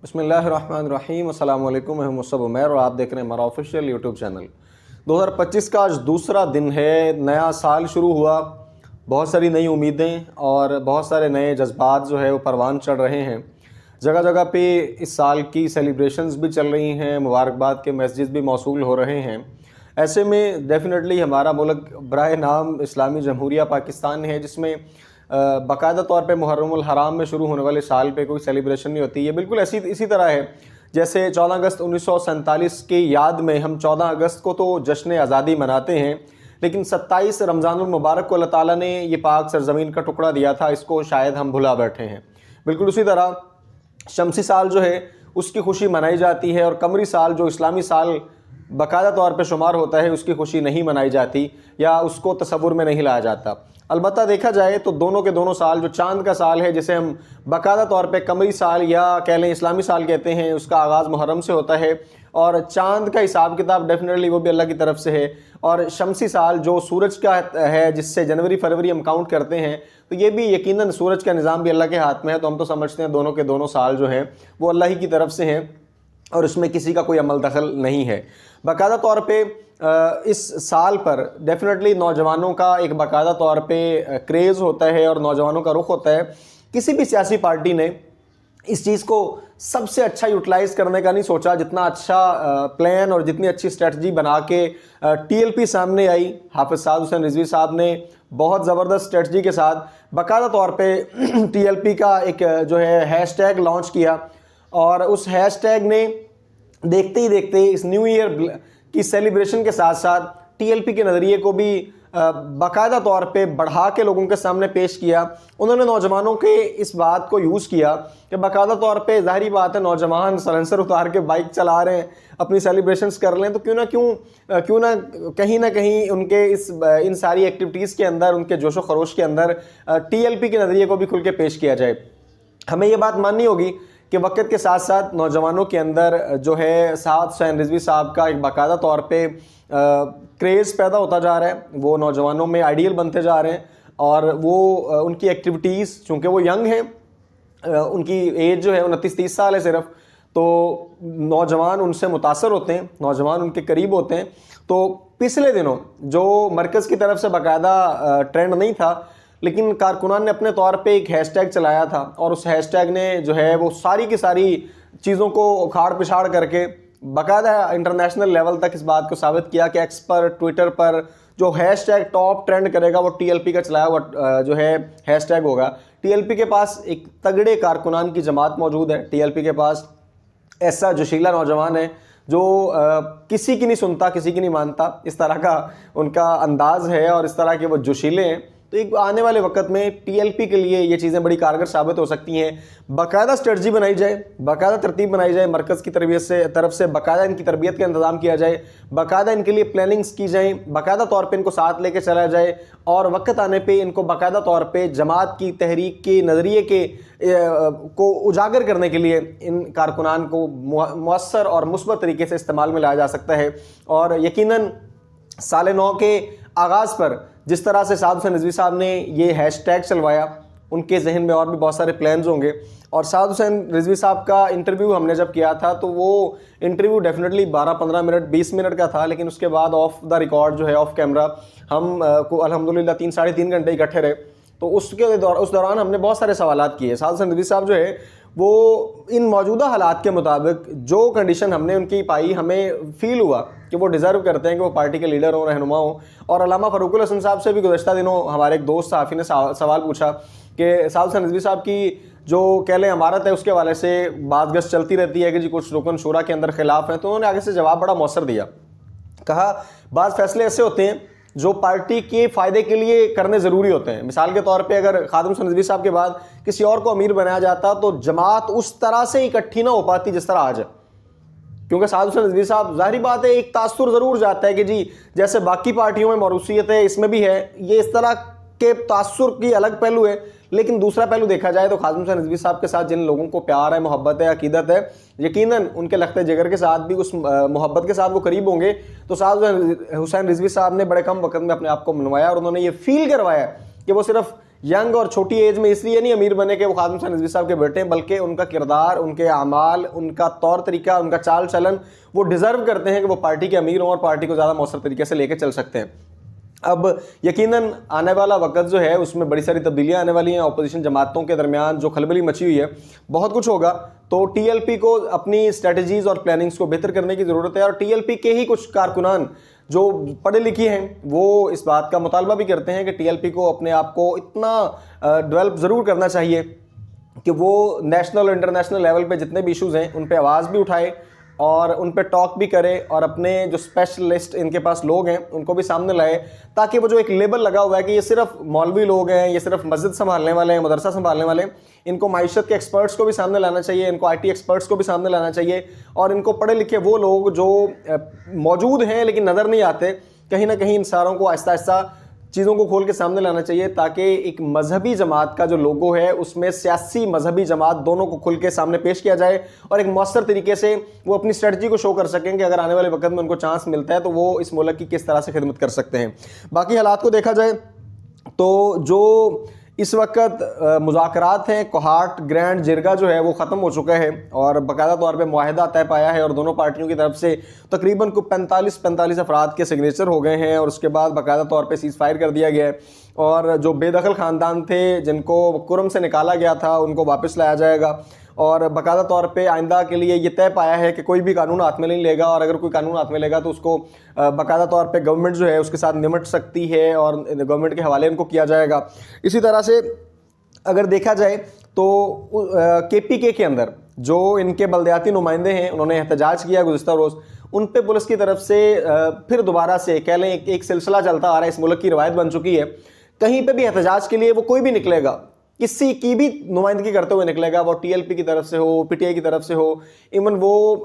بسم اللہ الرحمن الرحیم، السلام علیکم، میں مصعب عمیر اور آپ دیکھ رہے ہیں ہمارا آفیشیل یوٹیوب چینل۔ 2025 کا آج دوسرا دن ہے، نیا سال شروع ہوا، بہت ساری نئی امیدیں اور بہت سارے نئے جذبات جو ہے وہ پروان چڑھ رہے ہیں۔ جگہ جگہ پہ اس سال کی سیلیبریشنز بھی چل رہی ہیں، مبارکباد کے میسیجز بھی موصول ہو رہے ہیں۔ ایسے میں ڈیفینیٹلی ہمارا ملک برائے نام اسلامی جمہوریہ پاکستان ہے، جس میں باقاعدہ طور پہ محرم الحرام میں شروع ہونے والے سال پہ کوئی سیلیبریشن نہیں ہوتی۔ یہ بالکل اسی طرح ہے جیسے 14 اگست 1947 کی یاد میں ہم 14 اگست کو تو جشن آزادی مناتے ہیں، لیکن 27 رمضان المبارک کو اللہ تعالیٰ نے یہ پاک سرزمین کا ٹکڑا دیا تھا، اس کو شاید ہم بھلا بیٹھے ہیں۔ بالکل اسی طرح شمسی سال جو ہے اس کی خوشی منائی جاتی ہے، اور قمری سال جو اسلامی سال باقاعدہ طور پہ شمار ہوتا ہے اس کی خوشی نہیں منائی جاتی یا اس کو تصور میں نہیں لایا جاتا۔ البتہ دیکھا جائے تو دونوں کے دونوں سال، جو چاند کا سال ہے جسے ہم باقاعدہ طور پہ قمری سال یا کہہ لیں اسلامی سال کہتے ہیں، اس کا آغاز محرم سے ہوتا ہے، اور چاند کا حساب کتاب ڈیفینیٹلی وہ بھی اللہ کی طرف سے ہے، اور شمسی سال جو سورج کا ہے جس سے جنوری فروری ہم کاؤنٹ کرتے ہیں، تو یہ بھی یقیناً سورج کا نظام بھی اللہ کے ہاتھ میں ہے، تو ہم تو سمجھتے ہیں دونوں کے دونوں سال جو ہیں وہ اللہ ہی کی طرف سے ہیں اور اس میں کسی کا کوئی عمل دخل نہیں ہے۔ باقاعدہ طور پہ اس سال پر ڈیفینیٹلی نوجوانوں کا ایک باقاعدہ طور پہ کریز ہوتا ہے اور نوجوانوں کا رخ ہوتا ہے۔ کسی بھی سیاسی پارٹی نے اس چیز کو سب سے اچھا یوٹیلائز کرنے کا نہیں سوچا، جتنا اچھا پلان اور جتنی اچھی اسٹریٹجی بنا کے ٹی ایل پی سامنے آئی۔ حافظ سعد حسین رضوی صاحب نے بہت زبردست اسٹریٹجی کے ساتھ باقاعدہ طور پہ ٹی ایل پی کا ایک جو ہے ہیش ٹیگ لانچ کیا، اور اس ہیش ٹیگ نے دیکھتے ہی دیکھتے اس نیو ایئر کی سیلیبریشن کے ساتھ ساتھ ٹی ایل پی کے نظریے کو بھی باقاعدہ طور پہ بڑھا کے لوگوں کے سامنے پیش کیا۔ انہوں نے نوجوانوں کے اس بات کو یوز کیا کہ باقاعدہ طور پہ ظاہری بات ہے نوجوان سلنسر اتار کے بائک چلا رہے ہیں، اپنی سیلیبریشنز کر لیں، تو کیوں نہ کہیں ان کے ان ساری ایکٹیویٹیز کے اندر، ان کے جوش و خروش کے اندر ٹی ایل پی کے نظریے کو بھی کھل کے پیش کیا جائے۔ ہمیں یہ بات ماننی ہوگی کہ وقت کے ساتھ ساتھ نوجوانوں کے اندر جو ہے سعد حسین رضوی صاحب کا ایک باقاعدہ طور پہ کریز پیدا ہوتا جا رہا ہے، وہ نوجوانوں میں آئیڈیل بنتے جا رہے ہیں، اور وہ ان کی ایکٹیویٹیز چونکہ وہ ینگ ہیں، ان کی ایج جو ہے 29-30 سال ہے صرف، تو نوجوان ان سے متاثر ہوتے ہیں، نوجوان ان کے قریب ہوتے ہیں۔ تو پچھلے دنوں جو مرکز کی طرف سے باقاعدہ ٹرینڈ نہیں تھا، لیکن کارکنان نے اپنے طور پہ ایک ہیش ٹیگ چلایا تھا، اور اس ہیش ٹیگ نے جو ہے وہ ساری کی ساری چیزوں کو اکھاڑ پچھاڑ کر کے باقاعدہ انٹرنیشنل لیول تک اس بات کو ثابت کیا کہ ایکس پر، ٹویٹر پر جو ہیش ٹیگ ٹاپ ٹرینڈ کرے گا وہ ٹی ایل پی کا چلایا ہوا جو ہے ہیش ٹیگ ہوگا۔ ٹی ایل پی کے پاس ایک تگڑے کارکنان کی جماعت موجود ہے، ٹی ایل پی کے پاس ایسا جوشیلا نوجوان ہے جو کسی کی نہیں سنتا، کسی کی نہیں مانتا، اس طرح کا ان کا انداز ہے اور اس طرح کے وہ جوشیلے ہیں۔ تو ایک آنے والے وقت میں ٹی ایل پی کے لیے یہ چیزیں بڑی کارگر ثابت ہو سکتی ہیں۔ باقاعدہ اسٹریٹجی بنائی جائے، باقاعدہ ترتیب بنائی جائے، مرکز کی طرف سے باقاعدہ ان کی تربیت کا انتظام کیا جائے، باقاعدہ ان کے لیے پلاننگز کی جائیں، باقاعدہ طور پہ ان کو ساتھ لے کے چلا جائے، اور وقت آنے پہ ان کو باقاعدہ طور پہ جماعت کی تحریک کے نظریے کو اجاگر کرنے کے لیے ان کارکنان کو مؤثر اور مثبت طریقے سے استعمال میں لایا جا سکتا ہے۔ اور یقیناً سال نو کے آغاز پر جس طرح سے سعد حسین رضوی صاحب نے یہ ہیش ٹیگ چلوایا، ان کے ذہن میں اور بھی بہت سارے پلانز ہوں گے۔ اور سعد حسین رضوی صاحب کا انٹرویو ہم نے جب کیا تھا تو وہ انٹرویو ڈیفینیٹلی 12-15 منٹ 20 منٹ کا تھا، لیکن اس کے بعد آف دا ریکارڈ جو ہے آف کیمرہ ہم کو الحمدللہ 3-3.5 گھنٹے اکٹھے رہے، تو اس دوران ہم نے بہت سارے سوالات کیے۔ سعد حسین رضوی صاحب جو ہے وہ ان موجودہ حالات کے مطابق جو کنڈیشن ہم نے ان کی پائی، ہمیں فیل ہوا کہ وہ ڈیزرو کرتے ہیں کہ وہ پارٹی کے لیڈر ہوں، رہنما ہوں۔ اور علامہ فاروق الحسن صاحب سے بھی گزشتہ دنوں ہمارے ایک دوست صحافی نے سوال پوچھا کہ سعد حسین رضوی صاحب کی جو کہہ لیں عمارت ہے اس کے حوالے سے بات گشت چلتی رہتی ہے کہ جی کچھ رکن شورا کے اندر خلاف ہیں، تو انہوں نے آگے سے جواب بڑا مؤثر دیا، کہا بعض فیصلے ایسے ہوتے ہیں جو پارٹی کے فائدے کے لیے کرنے ضروری ہوتے ہیں۔ مثال کے طور پہ اگر خادم حسین رضوی صاحب کے بعد کسی اور کو امیر بنایا جاتا تو جماعت اس طرح سے اکٹھی نہ ہو پاتی جس طرح آج ہے، کیونکہ سعد حسین رضوی صاحب ظاہری بات ہے ایک تاثر ضرور جاتا ہے کہ جی جیسے باقی پارٹیوں میں موروثیت ہے اس میں بھی ہے، یہ اس طرح کے تاثر کی الگ پہلو ہے، لیکن دوسرا پہلو دیکھا جائے تو خادم حسین رضوی صاحب کے ساتھ جن لوگوں کو پیار ہے، محبت ہے، عقیدت ہے، یقیناً ان کے لخت جگر کے ساتھ بھی اس محبت کے ساتھ وہ قریب ہوں گے۔ تو سعد حسین رضوی صاحب نے بڑے کم وقت میں اپنے آپ کو منوایا، اور انہوں نے یہ فیل کروایا کہ وہ صرف ینگ اور چھوٹی ایج میں اس لیے نہیں امیر بنے کہ وہ خادم حسین رضوی صاحب کے بیٹے ہیں، بلکہ ان کا کردار، ان کے اعمال، ان کا طور طریقہ، ان کا چال چلن وہ ڈیزرو کرتے ہیں کہ وہ پارٹی کے امیر ہوں اور پارٹی کو زیادہ مؤثر طریقے سے لے کے چل سکتے ہیں۔ اب یقیناً آنے والا وقت جو ہے اس میں بڑی ساری تبدیلیاں آنے والی ہیں، اپوزیشن جماعتوں کے درمیان جو کھلبلی مچی ہوئی ہے بہت کچھ ہوگا، تو ٹی ایل پی کو اپنی اسٹریٹجیز اور پلاننگز کو بہتر کرنے کی ضرورت ہے، اور ٹی ایل پی کے ہی کچھ کارکنان جو پڑھے لکھے ہیں وہ اس بات کا مطالبہ بھی کرتے ہیں کہ ٹی ایل پی کو اپنے آپ کو اتنا ڈیولپ ضرور کرنا چاہیے کہ وہ نیشنل اور انٹرنیشنل لیول پہ جتنے بھی ایشوز ہیں ان پہ آواز بھی اٹھائے اور ان پہ ٹاک بھی کرے، اور اپنے جو اسپیشلسٹ ان کے پاس لوگ ہیں ان کو بھی سامنے لائے، تاکہ وہ جو ایک لیبل لگا ہوا ہے کہ یہ صرف مولوی لوگ ہیں، یہ صرف مسجد سنبھالنے والے ہیں، مدرسہ سنبھالنے والے ہیں، ان کو معیشت کے ایکسپرٹس کو بھی سامنے لانا چاہیے، ان کو آئی ٹی ایکسپرٹس کو بھی سامنے لانا چاہیے، اور ان کو پڑھے لکھے وہ لوگ جو موجود ہیں لیکن نظر نہیں آتے، کہیں نہ کہیں ان ساروں کو آہستہ آہستہ چیزوں کو کھول کے سامنے لانا چاہیے، تاکہ ایک مذہبی جماعت کا جو لوگو ہے اس میں سیاسی مذہبی جماعت دونوں کو کھل کے سامنے پیش کیا جائے، اور ایک مؤثر طریقے سے وہ اپنی اسٹریٹجی کو شو کر سکیں کہ اگر آنے والے وقت میں ان کو چانس ملتا ہے تو وہ اس ملک کی کس طرح سے خدمت کر سکتے ہیں۔ باقی حالات کو دیکھا جائے تو جو اس وقت مذاکرات ہیں، کوہاٹ گرینڈ جرگا جو ہے وہ ختم ہو چکا ہے اور باقاعدہ طور پہ معاہدہ طے پایا ہے، اور دونوں پارٹیوں کی طرف سے تقریباً کو 45 افراد کے سگنیچر ہو گئے ہیں، اور اس کے بعد باقاعدہ طور پہ سیز فائر کر دیا گیا ہے، اور جو بے دخل خاندان تھے جن کو کرم سے نکالا گیا تھا ان کو واپس لایا جائے گا، اور باقاعدہ طور پہ آئندہ کے لیے یہ طے پایا ہے کہ کوئی بھی قانون ہاتھ میں نہیں لے گا، اور اگر کوئی قانون ہاتھ میں لے گا تو اس کو باقاعدہ طور پہ گورنمنٹ جو ہے اس کے ساتھ نمٹ سکتی ہے، اور گورنمنٹ کے حوالے ان کو کیا جائے گا۔ اسی طرح سے اگر دیکھا جائے تو کے پی کے اندر جو ان کے بلدیاتی نمائندے ہیں انہوں نے احتجاج کیا گزشتہ روز، ان پہ پولیس کی طرف سے پھر دوبارہ سے کہہ لیں ایک سلسلہ چلتا آ رہا ہے، اس ملک کی روایت بن چکی ہے، کہیں پہ بھی احتجاج کے لیے وہ کوئی بھی نکلے گا، کسی کی بھی نمائندگی کرتے ہوئے نکلے گا، وہ ٹی ایل پی کی طرف سے ہو، پی ٹی آئی کی طرف سے ہو، ایون وہ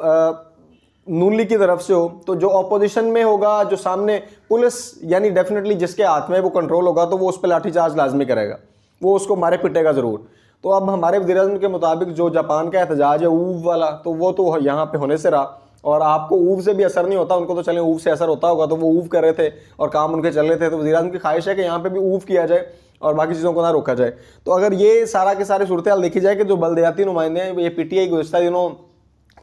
نون لیگ کی طرف سے ہو، تو جو اپوزیشن میں ہوگا، جو سامنے پولیس یعنی ڈیفینیٹلی جس کے ہاتھ میں وہ کنٹرول ہوگا تو وہ اس پہ لاٹھی چارج لازمی کرے گا، وہ اس کو مارے پٹے گا ضرور۔ تو اب ہمارے وزیر اعظم کے مطابق جو جاپان کا احتجاج ہے اوو والا، تو وہ تو یہاں پہ ہونے سے رہا، اور آپ کو اوو سے بھی اثر نہیں ہوتا، ان کو تو چلیں اوو سے اثر ہوتا ہوگا تو وہ اوو کر رہے تھے اور کام ان کے چل رہے تھے، تو وزیر اعظم کی خواہش ہے کہ یہاں پہ بھی اوو کیا جائے اور باقی چیزوں کو نہ روکا جائے۔ تو اگر یہ سارا کے سارے صورتحال دیکھی جائے کہ جو بلدیاتی نمائندے ہیں، یہ پی ٹی آئی گزشتہ دنوں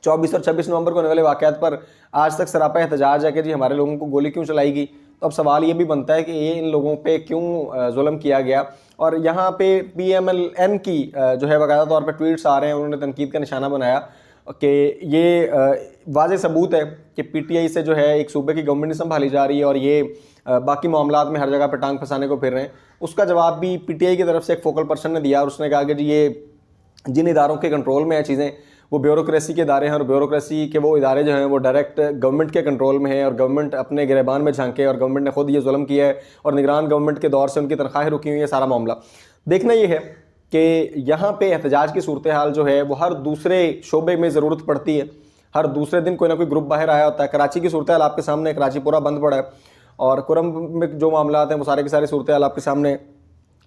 24 اور 26 نومبر کو ہونے والے واقعات پر آج تک سراپا احتجاج ہے کہ جی ہمارے لوگوں کو گولی کیوں چلائی گئی، تو اب سوال یہ بھی بنتا ہے کہ یہ ان لوگوں پہ کیوں ظلم کیا گیا، اور یہاں پہ پی ایم ایل این کی جو ہے باقاعدہ طور پہ ٹویٹس آ رہے ہیں، انہوں نے تنقید کا نشانہ بنایا کہ یہ واضح ثبوت ہے کہ پی ٹی آئی سے جو ہے ایک صوبے کی گورنمنٹ سنبھالی جا رہی ہے، اور یہ باقی معاملات میں ہر جگہ پہ ٹانگ پھنسانے کو پھر رہے ہیں۔ اس کا جواب بھی پی ٹی آئی کی طرف سے ایک فوکل پرسن نے دیا، اور اس نے کہا کہ جی یہ جن اداروں کے کنٹرول میں ہیں چیزیں وہ بیوروکریسی کے ادارے ہیں، اور بیوروکریسی کے وہ ادارے جو ہیں وہ ڈائریکٹ گورنمنٹ کے کنٹرول میں ہیں، اور گورنمنٹ اپنے گریبان میں جھانکے، اور گورنمنٹ نے خود یہ ظلم کیا ہے، اور نگران گورنمنٹ کے دور سے ان کی تنخواہیں رکی ہوئی ہیں۔ سارا معاملہ دیکھنا یہ ہے کہ یہاں پہ احتجاج کی صورتحال جو ہے وہ ہر دوسرے شعبے میں ضرورت پڑتی ہے، ہر دوسرے دن کوئی نہ کوئی گروپ باہر آیا ہوتا ہے۔ کراچی کی صورتحال آپ کے سامنے، کراچی پورا بند پڑا ہے، اور کرم میں جو معاملات ہیں وہ سارے کے سارے صورتحال آپ کے سامنے،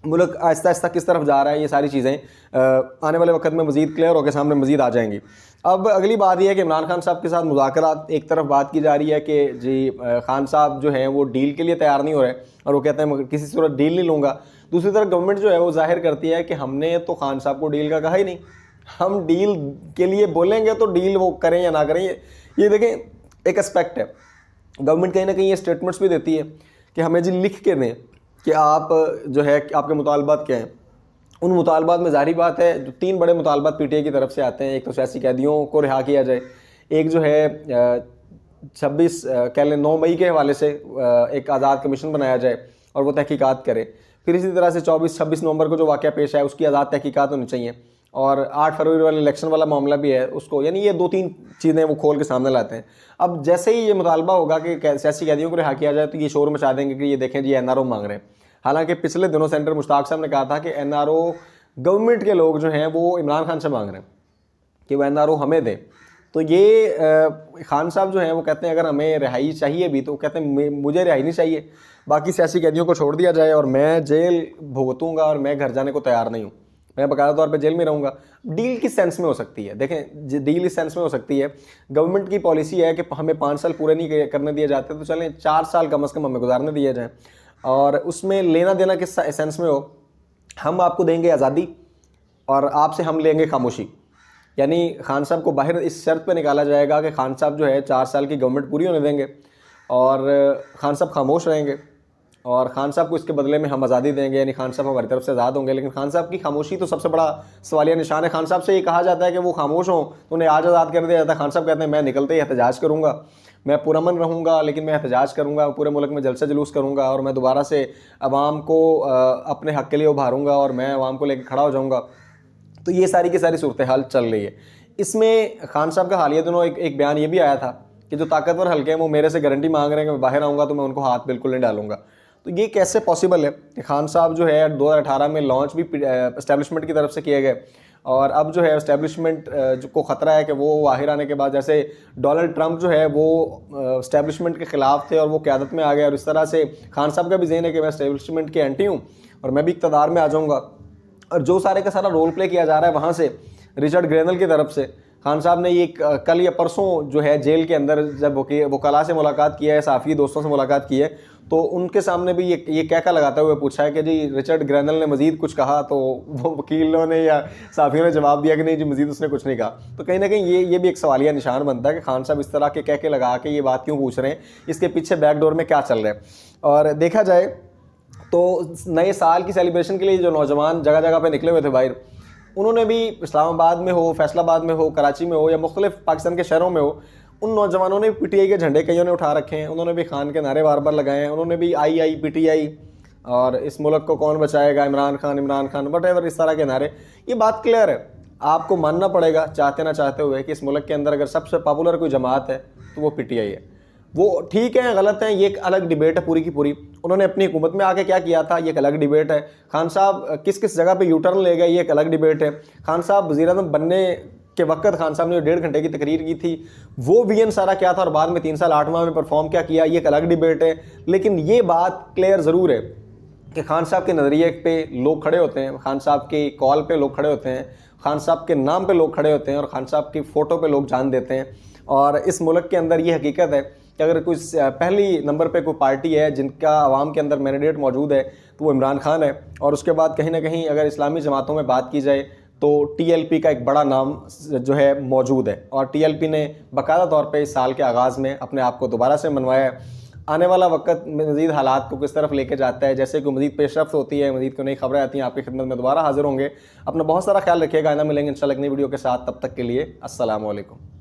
ملک آہستہ آہستہ کس طرف جا رہا ہے، یہ ساری چیزیں آنے والے وقت میں مزید کلیئر ہو کے سامنے مزید آ جائیں گی۔ اب اگلی بات یہ ہے کہ عمران خان صاحب کے ساتھ مذاکرات، ایک طرف بات کی جا رہی ہے کہ جی خان صاحب جو ہیں وہ ڈیل کے لیے تیار نہیں ہو رہے، اور وہ کہتے ہیں کسی صورت ڈیل نہیں لوں گا۔ دوسری طرف گورنمنٹ جو ہے وہ ظاہر کرتی ہے کہ ہم نے تو خان صاحب کو ڈیل کا کہا ہی نہیں، ہم ڈیل کے لیے بولیں گے تو ڈیل وہ کریں یا نہ کریں۔ یہ دیکھیں ایک اسپیکٹ ہے، گورنمنٹ کہیں نہ کہیں یہ اسٹیٹمنٹس بھی دیتی ہے کہ ہمیں جی لکھ کے دیں کہ آپ جو ہے آپ کے مطالبات کیا ہیں۔ ان مطالبات میں ظاہری بات ہے جو 3 بڑے مطالبات پی ٹی آئی کی طرف سے آتے ہیں، ایک تو سیاسی قیدیوں کو رہا کیا جائے، ایک جو ہے 9 مئی کے حوالے سے ایک آزاد کمیشن بنایا جائے اور وہ تحقیقات کرے، پھر اسی طرح سے 24-26 نومبر کو جو واقعہ پیش آیا اس کی آزاد تحقیقات ہونی چاہیے، اور 8 فروری والے الیکشن والا معاملہ بھی ہے اس کو، یعنی یہ 2-3 چیزیں وہ کھول کے سامنے لاتے ہیں۔ اب جیسے ہی یہ مطالبہ ہوگا کہ سیاسی قیدیوں کو رہا کیا جائے تو یہ شور مچا دیں گے کہ یہ دیکھیں جی این آر او مانگ رہے ہیں، حالانکہ پچھلے دنوں سینیٹر مشتاق صاحب نے کہا تھا کہ این آر او گورنمنٹ کے لوگ جو ہیں وہ عمران خان سے مانگ رہے ہیں کہ وہ این آر او ہمیں دیں۔ تو یہ خان صاحب جو ہیں وہ کہتے ہیں اگر ہمیں رہائی چاہیے بھی تو کہتے ہیں مجھے رہائی نہیں چاہیے، باقی سیاسی قیدیوں کو چھوڑ دیا جائے اور میں جیل بھگتوں گا اور میں گھر جانے کو تیار نہیں ہوں، میں باقاعدہ طور پہ جیل میں رہوں گا۔ ڈیل کس سینس میں ہو سکتی ہے؟ دیکھیں ڈیل اس سینس میں ہو سکتی ہے، گورنمنٹ کی پالیسی ہے کہ ہمیں 5 سال پورے نہیں کرنے دیے جاتے تو چلیں 4 سال کم از کم ہمیں گزارنے دیے جائیں، اور اس میں لینا دینا کس سینس میں ہو، ہم آپ کو دیں گے آزادی اور آپ سے ہم لیں گے خاموشی. یعنی خان صاحب کو باہر اس شرط پہ نکالا جائے گا کہ خان صاحب جو ہے 4 سال کی گورنمنٹ پوری ہونے دیں گے اور خان صاحب خاموش رہیں گے, اور خان صاحب کو اس کے بدلے میں ہم آزادی دیں گے, یعنی خان صاحب ہماری طرف سے آزاد ہوں گے. لیکن خان صاحب کی خاموشی تو سب سے بڑا سوالیہ نشان ہے. خان صاحب سے یہ کہا جاتا ہے کہ وہ خاموش ہوں تو انہیں آج آزاد کر دیا جاتا ہے. خان صاحب کہتے ہیں میں نکلتے ہی احتجاج کروں گا, میں پرامن رہوں گا, لیکن میں احتجاج کروں گا, پورے ملک میں جلسہ جلوس کروں گا, اور میں دوبارہ سے عوام کو اپنے حق کے لیے ابھاروں گا, اور میں عوام کو لے کے کھڑا ہو جاؤں گا. تو یہ ساری کی ساری صورتحال چل رہی ہے. اس میں خان صاحب کا حالیہ دنوں ایک بیان یہ بھی آیا تھا کہ جو طاقتور حلقے ہیں وہ میرے سے گارنٹی مانگ رہے ہیں کہ میں باہر آؤں گا تو میں ان کو ہاتھ بالکل نہیں ڈالوں گا. تو یہ کیسے پاسبل ہے کہ خان صاحب جو ہے 2018 میں لانچ بھی اسٹیبلشمنٹ کی طرف سے کیے گئے, اور اب جو ہے اسٹیبلشمنٹ کو خطرہ ہے کہ وہ باہر آنے کے بعد, جیسے ڈونلڈ ٹرمپ جو ہے وہ اسٹیبلشمنٹ کے خلاف تھے اور وہ قیادت میں آ گئے, اور اس طرح سے خان صاحب کا بھی ذہن ہے کہ میں اسٹیبلشمنٹ کے اینٹی ہوں اور میں بھی اقتدار میں آ جاؤں گا. اور جو سارے کا سارا رول پلے کیا جا رہا ہے وہاں سے رچرڈ گرینل کی طرف سے, خان صاحب نے یہ کل یا پرسوں جو ہے جیل کے اندر جب وکلاء سے ملاقات کیا ہے, صحافی دوستوں سے ملاقات کی ہے, تو ان کے سامنے بھی یہ کہہ کر لگاتے ہوئے پوچھا ہے کہ جی رچرڈ گرینل نے مزید کچھ کہا, تو وہ وکیلوں نے یا صحافیوں نے جواب دیا کہ نہیں جی مزید اس نے کچھ نہیں کہا. تو کہیں نہ کہیں یہ بھی ایک سوالیہ نشان بنتا ہے کہ خان صاحب اس طرح کے کہہ کے لگا کے یہ بات کیوں پوچھ رہے ہیں, اس کے پیچھے بیک ڈور میں کیا چل رہا ہے. اور دیکھا جائے تو نئے سال کی سیلیبریشن کے لیے جو نوجوان جگہ جگہ پہ نکلے ہوئے تھے باہر, انہوں نے بھی اسلام آباد میں ہو, فیصل آباد میں ہو, کراچی میں ہو یا مختلف پاکستان کے شہروں میں ہو, ان نوجوانوں نے پی ٹی آئی کے جھنڈے کئیوں نے اٹھا رکھے ہیں, انہوں نے بھی خان کے نعرے بار بار لگائے ہیں, انہوں نے بھی آئی پی ٹی آئی اور اس ملک کو کون بچائے گا, عمران خان وٹ ایور, اس طرح کے نعرے. یہ بات کلیئر ہے, آپ کو ماننا پڑے گا چاہتے نہ چاہتے ہوئے کہ اس ملک کے اندر اگر سب سے پاپولر کوئی جماعت ہے تو وہ پی ٹی آئی ہے. وہ ٹھیک ہے غلط ہیں, یہ ایک الگ ڈیبیٹ ہے پوری کی پوری. انہوں نے اپنی حکومت میں آ کے کیا کیا تھا یہ ایک الگ ڈیبیٹ ہے. خان صاحب کس جگہ پہ یو ٹرن لے گئے یہ ایک الگ ڈیبیٹ ہے. خان صاحب وزیر اعظم بننے کے وقت خان صاحب نے جو 1.5 گھنٹے کی تقریر کی تھی وہ وی این سارا کیا تھا, اور بعد میں 3 سال 8 ماہ میں پرفارم کیا کیا, یہ ایک الگ ڈیبیٹ ہے. لیکن یہ بات کلیئر ضرور ہے کہ خان صاحب کے نظریے پہ لوگ کھڑے ہوتے ہیں, خان صاحب کی کال پہ لوگ کھڑے ہوتے ہیں, خان صاحب کے نام پہ لوگ کھڑے ہوتے ہیں, اور خان صاحب کی فوٹو پہ لوگ جان دیتے ہیں. اور اس ملک کے اندر یہ حقیقت ہے کہ اگر کوئی پہلی نمبر پہ کوئی پارٹی ہے جن کا عوام کے اندر مینڈیٹ موجود ہے تو وہ عمران خان ہے. اور اس کے بعد کہیں نہ کہیں اگر اسلامی جماعتوں میں بات کی جائے تو ٹی ایل پی کا ایک بڑا نام جو ہے موجود ہے, اور ٹی ایل پی نے باقاعدہ طور پہ اس سال کے آغاز میں اپنے آپ کو دوبارہ سے منوایا ہے. آنے والا وقت مزید حالات کو کس طرف لے کے جاتا ہے, جیسے کہ مزید پیش رفت ہوتی ہے, مزید کوئی نئی خبریں آتی ہیں, آپ کی خدمت میں دوبارہ حاضر ہوں گے. اپنا بہت سارا خیال رکھیے گا, آئندہ ملیں گے انشاءاللہ ایک نئی ویڈیو کے ساتھ. تب تک کے لیے السلام علیکم.